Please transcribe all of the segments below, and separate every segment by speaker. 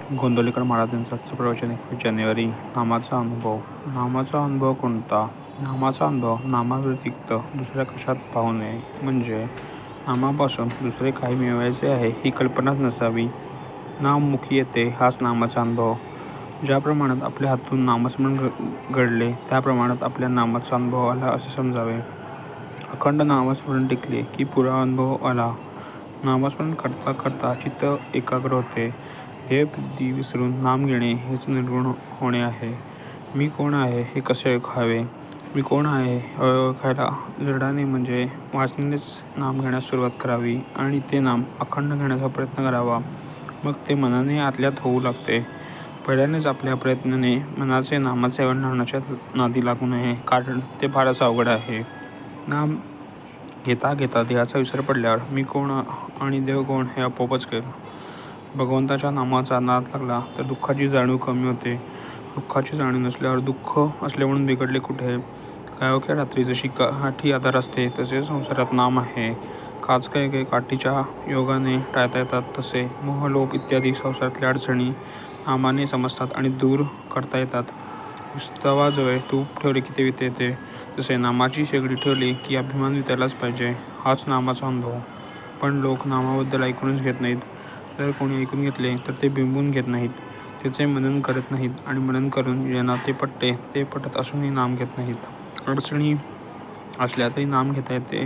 Speaker 1: गोंंदवलेकर महाराजांचं आजचं प्रवचन 21 जानेवारी. नामाचा अनुभव. नामाचा अनुभव कोणता? नामाचा अनुभव नामाव्यतिरिक्त दुसऱ्या कशात पाहू नये, म्हणजे नामापासून दुसरे काही मिळवायचे आहे ही कल्पनाच नसावी. नाम मुखी येते हाच नामाचा अनुभव. ज्या प्रमाणात आपल्या हातून नामस्मरण घडले त्या प्रमाणात आपल्या नामाचा अनुभव आला असे समजावे. अखंड नामस्मरण टिकले की पुरा अनुभव आला. नामस्मरण करता करता चित्त एकाग्र होते. ध्येयबुद्धी विसरून नाम घेणे हेच निर्गुण होणे आहे. मी कोण आहे हे कसे ओळखावे? मी कोण आहे हे ओळखायला दृढाने म्हणजे वासनेनेच नाम घेण्यास सुरुवात करावी आणि ते नाम अखंड घेण्याचा प्रयत्न करावा. मग ते मनाने आतल्यात होऊ लागते. पहिल्यानेच आपल्या प्रयत्नाने मनाचे नामाचे वर्णनाच्या नादी लागू नये, कारण ते फारच अवघड आहे. नाम घेता घेता देहाचा विसर पडल्यावर मी कोण आणि देव कोण हे आपोआपच कळेल. भगवंताच्या नामाचा नाद लागला तर दुःखाची जाणीव कमी होते. दुःखाची जाणीव नसल्यावर दुःख असले म्हणून बिघडले कुठे? गायोक्या रात्री जशी काठी आधार असते तसे संसारात नाम आहे. काही काठीच्या योगाने टाळता येतात, तसे मोह लोक इत्यादी संसारातल्या अडचणी नामाने समजतात आणि दूर करता येतात. विस्तवाजवळ तूप ठेवले की ते वितळते, तसे नामाची शेगडी ठेवली की अभिमान वितळलाच पाहिजे. हाच नामाचा अनुभव. पण लोक नामाबद्दल ऐकूनच घेत नाहीत. जर कोणी ऐकून घेतले तर ते बिंबवून घेत नाहीत, त्याचे मनन करत नाहीत आणि मनन करून ज्यांना ते पटते ते पटत असूनही नाम घेत नाहीत. अडचणी असल्या तरी नाम घेता येते,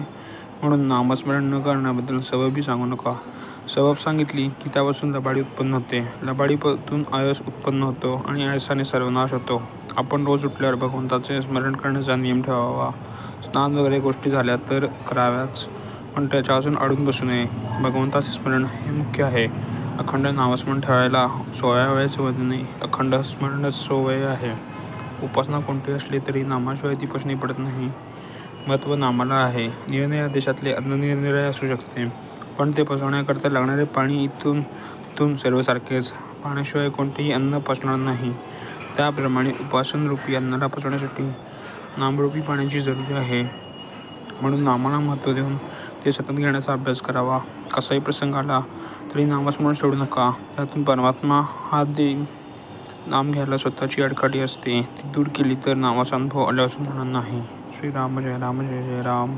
Speaker 1: म्हणून नामस्मरण न करण्याबद्दल सबबही सांगू नका. सबब सांगितली की त्यापासून लबाडी उत्पन्न होते. लबाडीतून आळस उत्पन्न होतो आणि आळसाने सर्वनाश होतो. आपण रोज उठल्यावर भगवंताचे स्मरण करण्याचा नियम ठेवावा. स्नान वगैरे गोष्टी झाल्या तर कराव्याच, पण त्याच्यापासून अडून बसू नये. भगवंताचे स्मरण हे मुख्य आहे. अखंड नामस्मरण ठेवायला 16व्या वेळेचे वजने अखंड स्मरणच 16 आहे. उपासना कोणती असली तरी नामाशिवाय ती पचनी पडत नाही. महत्त्व नामाला आहे. निरनिराळ्या देशातले अन्न निरनिराळे असू शकते, पण ते पचवण्याकरता लागणारे पाणी इथून तिथून सर्व सारखेच. पाण्याशिवाय कोणतेही अन्न पचणार नाही. त्याप्रमाणे उपासनरूपी अन्नाला पचवण्यासाठी नामरूपी पाण्याची जरुरी आहे. म्हणून नामाला महत्त्व देऊन ते सतत घेण्याचा अभ्यास करावा. कसाही प्रसंग आला तरी नामस्मरण सोडू नका. त्यातून परमात्मा हात देईल. नाम घ्यायला स्वतःची आडकाठी असते, ती दूर केली तर नामाचा अनुभव आल्यापासून होणार नाही. श्रीराम जय राम, जय जय राम.